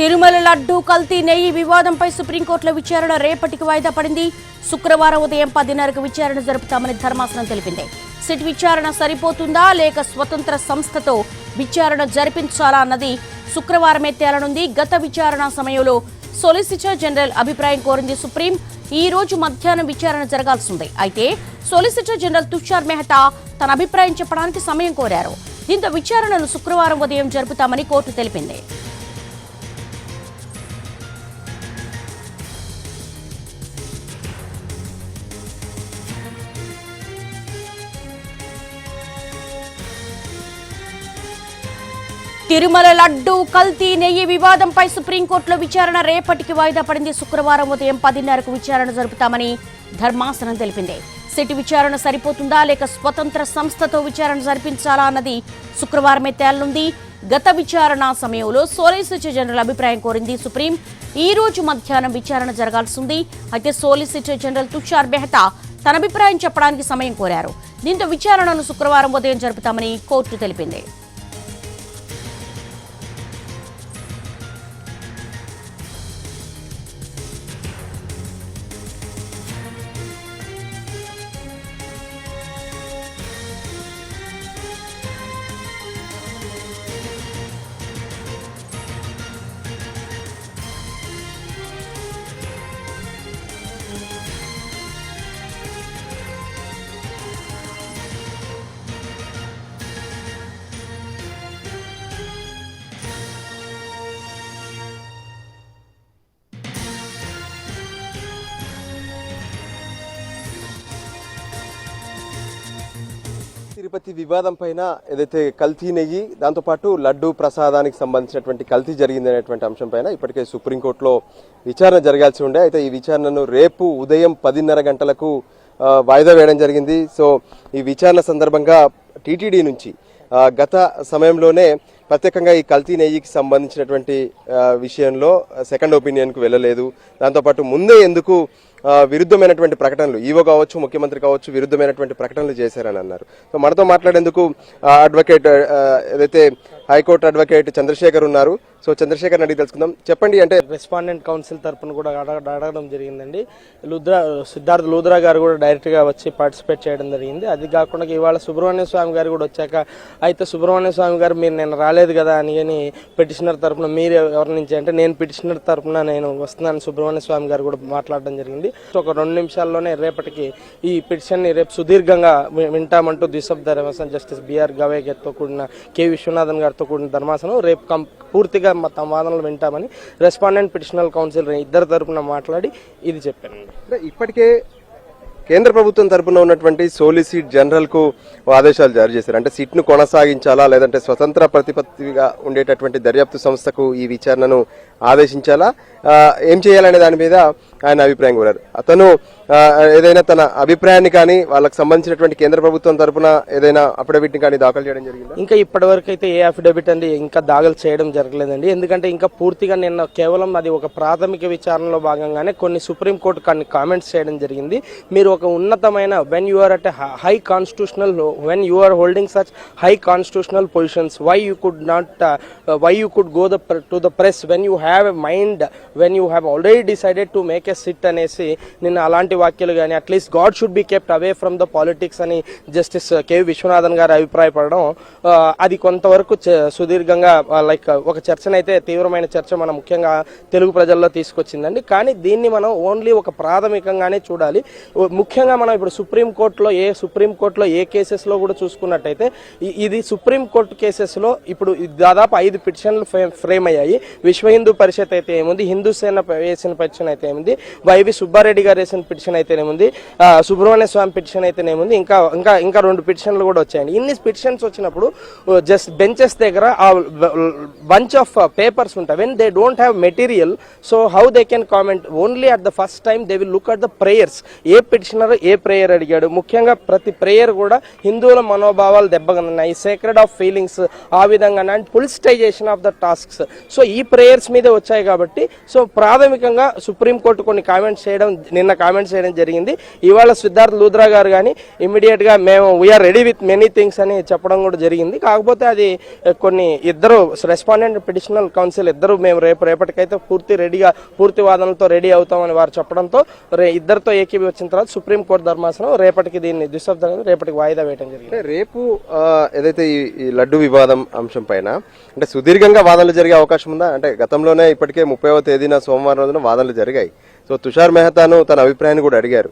తిరుమల లడ్డు కల్తీ నెయ్యి వివాదంపై సుప్రీంకోర్టులో విచారణ రేపటికి వాయిదా పడింది. శుక్రవారం ఉదయం 10:30కు విచారణ జరుపుతామని ధర్మాసనం తెలిపింది. సిట్ విచారణ సరిపోతుందా లేక స్వతంత్ర సంస్థతో విచారణ జరిపించాలా అన్నది శుక్రవారమే తేలనుంది. గత విచారణ సమయంలో సొలిసిటర్ జనరల్ అభిప్రాయం కోరింది సుప్రీం. ఈ రోజు మధ్యాహ్నం విచారణ జరగాల్సింది. అయితే సొలిసిటర్ జనరల్ తుషార్ మెహతా తన అభిప్రాయం చెప్పడానికి సమయం కోరారు. దీంతో విచారణను శుక్రవారం ఉదయం జరుపుతామని కోర్టు తెలిపింది. తిరుమల లడ్డు కల్తీ నెయ్యి వివాదంపై సుప్రీంకోర్టులో విచారణ రేపటికి వాయిదా పడింది. శుక్రవారం ఉదయం 10:30కు విచారణ జరుపుతామని ధర్మాసనం తెలిపింది. సిట్ విచారణ సరిపోతుందా లేక స్వతంత్ర సంస్థతో విచారణ జరిపించాలా అన్నది శుక్రవారమే తేలనుంది. గత విచారణ సమయంలో సోలిసిటర్ జనరల్ అభిప్రాయం కోరింది సుప్రీం. ఈ రోజు మధ్యాహ్నం విచారణ జరగాల్సింది. అయితే సోలిసిటర్ జనరల్ తుషార్ మెహతా తన అభిప్రాయం చెప్పడానికి సమయం కోరారు. దీంతో విచారణను శుక్రవారం ఉదయం జరుపుతామని కోర్టు తెలిపింది. తిరుపతి వివాదం పైన ఏదైతే కల్తీ నెయ్యి దాంతోపాటు లడ్డు ప్రసాదానికి సంబంధించినటువంటి కల్తీ జరిగిందనేటువంటి అంశం పైన ఇప్పటికే సుప్రీంకోర్టులో విచారణ జరగాల్సి ఉండే. అయితే ఈ విచారణను రేపు ఉదయం 10:30 గంటలకు వాయిదా వేయడం జరిగింది. సో ఈ విచారణ సందర్భంగా టీటీడీ నుంచి గత సమయంలోనే ప్రత్యేకంగా ఈ కల్తీ నెయ్యికి సంబంధించినటువంటి విషయంలో సెకండ్ ఒపీనియన్కు వెళ్ళలేదు. దాంతోపాటు ముందే ఎందుకు విరుద్ధమైనటువంటి ప్రకటనలు ఈవో కావచ్చు ముఖ్యమంత్రి కావచ్చు విరుద్ధమైనటువంటి ప్రకటనలు చేశారని అన్నారు. సో మనతో మాట్లాడేందుకు అడ్వకేట్ ఏదైతే హైకోర్టు అడ్వకేట్ చంద్రశేఖర్ ఉన్నారు. సో చంద్రశేఖర్ అడిగి తెలుసుకుందాం. చెప్పండి, అంటే రెస్పాండెంట్ కౌన్సిల్ తరఫున కూడా అడగడం జరిగిందండి. సిద్ధార్థ్ లూద్రా గారు కూడా డైరెక్ట్ గా వచ్చి పార్టిసిపేట్ చేయడం జరిగింది. అది కాకుండా ఇవాళ సుబ్రహ్మణ్య స్వామి గారు కూడా వచ్చాక అయితే సుబ్రహ్మణ్య స్వామి గారు మీరు నేను రాలేదు కదా అని పిటిషనర్ తరఫున మీరు ఎవరి నుంచి అంటే నేను పిటిషనర్ తరఫున నేను వస్తున్నాను సుబ్రహ్మణ్య స్వామి గారు కూడా మాట్లాడడం జరిగింది. ఒక 2 నిమిషాల్లోనే రేపటికి ఈ పిటిషన్ ని రేపు సుదీర్ఘంగా వింటామంటూ ద్విసభ్య ధర్మాసనం జస్టిస్ బిఆర్ గవై గారితో కూడిన కె విశ్వనాథన్ గారితో కూడిన ధర్మాసనం రేపు పూర్తిగా తమ వాదనలు వింటామని రెస్పాండెంట్ పిటిషనల్ కౌన్సిల్ ఇద్దరు తరపున మాట్లాడి ఇది చెప్పారండి. ఇప్పటికే కేంద్ర ప్రభుత్వం తరపున ఉన్నటువంటి సోలిసిటర్ జనరల్ కు ఆదేశాలు జారీ చేశారు. అంటే సిట్ ను కొనసాగించాలా లేదంటే స్వతంత్ర ప్రతిపత్తిగా ఉండేటటువంటి దర్యాప్తు సంస్థకు ఈ విచారణను ఆదేశించాలా, ఏం చేయాలనే దాని మీద ఆయన అభిప్రాయం కోరారు. అతను ఏదైనా తన అభిప్రాయాన్ని కానీ వాళ్ళకి సంబంధించినటువంటి కేంద్ర ప్రభుత్వం తరపున ఏదైనా అఫిడవిట్ ని కానీ దాఖలు చేయడం జరిగింది. ఇంకా ఇప్పటి వరకు అయితే ఏ అఫిడవిట్ అండి ఇంకా దాఖలు చేయడం జరగలేదండి. ఎందుకంటే ఇంకా పూర్తిగా నిన్న కేవలం అది ఒక ప్రాథమిక విచారణలో భాగంగానే కొన్ని సుప్రీంకోర్టు కొన్ని కామెంట్స్ చేయడం జరిగింది. మీరు ఒక ఉన్నతమైన when you are at high constitutional when you are holding such high constitutional positions why you could go to the press when you have a mind when you have already decided to make a SIT అనేసి నిన్న అలాంటి వాక్యాలు కానీ at least god should be kept away from the politics అని justice K Viswanathan garu అభిప్రాయపడడం అది కొంతవరకు సుదీర్ఘంగా లైక్ ఒక చర్చనైతే తీవ్రమైన చర్చ మనం ముఖ్యంగా తెలుగు ప్రజల్లో తీసుకొచ్చిందండి. కానీ దీన్ని మనం ఓన్లీ ఒక ప్రాథమికంగానే చూడాలి. ముఖ్యంగా మనం ఇప్పుడు సుప్రీంకోర్టులో ఏ కేసెస్లో కూడా చూసుకున్నట్టయితే ఇది సుప్రీంకోర్టు కేసెస్లో ఇప్పుడు దాదాపు 5 పిటిషన్లు ఫ్రేమ్ అయ్యాయి. విశ్వ హిందూ పరిషత్ అయితే ఏముంది, హిందూ సేన వేసిన పిటిషన్ అయితే ఏముంది, వైవి సుబ్బారెడ్డి గారు వేసిన పిటిషన్ అయితేనేముంది, సుబ్రహ్మణ్య స్వామి పిటిషన్ అయితేనేముంది, ఇంకా 2 పిటిషన్లు కూడా వచ్చాయండి. ఇన్ని పిటిషన్స్ వచ్చినప్పుడు జస్ట్ బెంచెస్ దగ్గర బంచ్ ఆఫ్ పేపర్స్ ఉంటాయి. When they don't have material, so how they can comment only at the first time they will look at the prayers. A petitioner a prayer అడిగాడు, ముఖ్యంగా ప్రతి prayer కూడా హిందువుల మనోభావాలు దెబ్బగన్నాయి, sacred of feelings ఆ విధంగా and politicisation of the tasks. So ఈ prayers మీదే వచ్చాయి కాబట్టి సో ప్రాథమికంగా సుప్రీంకోర్టు కొన్ని కామెంట్స్ చేయడం నిన్న కామెంట్స్ చేయడం జరిగింది. ఇవాళ సిద్ధార్థ్ లూథ్రా గారు కానీ ఇమ్మీడియట్ గా మేము we're ready with many things అని చెప్పడం కూడా జరిగింది. కాకపోతే అది కొన్ని ఇద్దరు రెస్పాండెంట్ పిటిషనల్ కౌన్సిల్ ఇద్దరు మేము రేపటికైతే పూర్తి వాదనలతో రెడీ అవుతామని వారు చెప్పడంతో ఇద్దరితో ఏకీభి వచ్చిన తర్వాత సుప్రీంకోర్టు ధర్మాసనం రేపటికి దీన్ని రేపటికి వాయిదా వేయడం జరిగింది. రేపు ఏదైతే ఈ లడ్డు వివాదం అంశం పైన అంటే సుదీర్ఘంగా వాదనలు జరిగే అవకాశం ఉందా? అంటే గతంలోనే ఇప్పటికే 30వ తేదీన సోమవారం రోజున వాదనలు జరిగాయి. సో తుషార్ మెహతాను తన అభిప్రాయాన్ని కూడా అడిగారు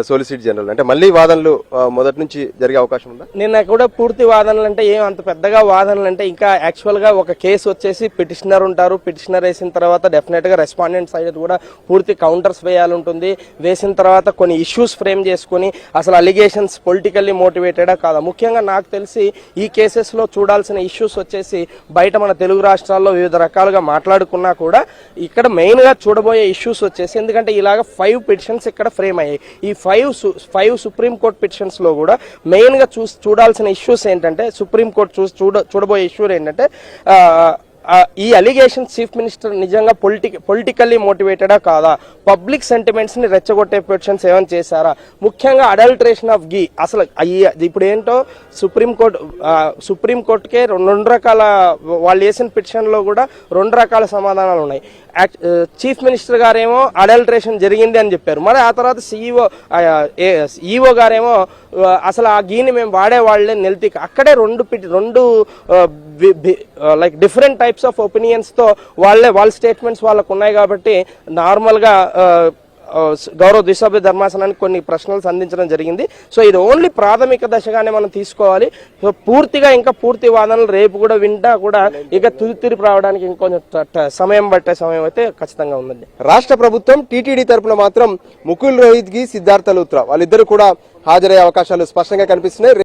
సోలిసిటర్ జనరల్. అంటే మళ్ళీ వాదనలు మొదటి నుంచి జరిగే అవకాశం ఉందా? నిన్న కూడా పూర్తి వాదనలు అంటే ఏం అంత పెద్దగా వాదనలు అంటే ఇంకా యాక్చువల్ గా ఒక కేసు వచ్చేసి పిటిషనర్ ఉంటారు. పిటిషనర్ వేసిన తర్వాత డెఫినెట్ గా రెస్పాండెంట్ సైడ్ కూడా పూర్తి కౌంటర్స్ వేయాలి ఉంటుంది. వేసిన తర్వాత కొన్ని ఇష్యూస్ ఫ్రేమ్ చేసుకుని అసలు అలిగేషన్స్ పొలిటికల్లీ మోటివేటెడా కాదా, ముఖ్యంగా నాకు తెలిసి ఈ కేసెస్ లో చూడాల్సిన ఇష్యూస్ వచ్చేసి బయట మన తెలుగు రాష్ట్రాల్లో వివిధ రకాలుగా మాట్లాడుకున్నా కూడా ఇక్కడ మెయిన్ గా చూడబోయే ఇష్యూస్ వచ్చేసి ఎందుకంటే ఇలాగ 5 పిటిషన్స్ ఇక్కడ ఫ్రేమ్ అయ్యాయి. ఈ 5 సుప్రీంకోర్టు పిటిషన్స్ లో కూడా మెయిన్ గా చూడాల్సిన ఇష్యూస్ ఏంటంటే సుప్రీంకోర్టు చూడబోయే ఇష్యూ ఏంటంటే ఈ అలిగేషన్ చీఫ్ మినిస్టర్ నిజంగా పొలిటికల్లీ మోటివేటెడా కాదా, పబ్లిక్ సెంటిమెంట్స్ ని రెచ్చగొట్టే పిటిషన్స్ ఏమైనా చేశారా, ముఖ్యంగా అడల్టరేషన్ ఆఫ్ గీ. అసలు ఇప్పుడు ఏంటో సుప్రీంకోర్టుకే రెండు రకాల వాళ్ళు వేసిన పిటిషన్ లో కూడా 2 రకాల సమాధానాలు ఉన్నాయి. చీఫ్ మినిస్టర్ గారేమో అడల్టరేషన్ జరిగింది అని చెప్పారు. మరి ఆ తర్వాత ఈఓ గారేమో అసలు ఆ గీని మేము వాడేవాళ్ళే నిలిపి అక్కడే రెండు like different types of opinions తో వాళ్ళ స్టేట్మెంట్స్ వాళ్ళకు ఉన్నాయి. కాబట్టి నార్మల్ గా గౌరవ ద్విసభ్య ధర్మాసనానికి కొన్ని ప్రశ్నలు సంధించడం జరిగింది. సో ఇది ఓన్లీ ప్రాథమిక దశగానే మనం తీసుకోవాలి. సో ఇంకా పూర్తి వాదనలు రేపు కూడా వింటా కూడా ఇక తుది రావడానికి ఇంకొంచెం సమయం అయితే ఖచ్చితంగా ఉందండి. రాష్ట్ర ప్రభుత్వం టీటీడీ తరపున మాత్రం ముకుల్ రోహిత్ కి సిద్ధార్థ లూథ్రా వాళ్ళిద్దరు కూడా హాజరయ్యే అవకాశాలు స్పష్టంగా కనిపిస్తున్నాయి.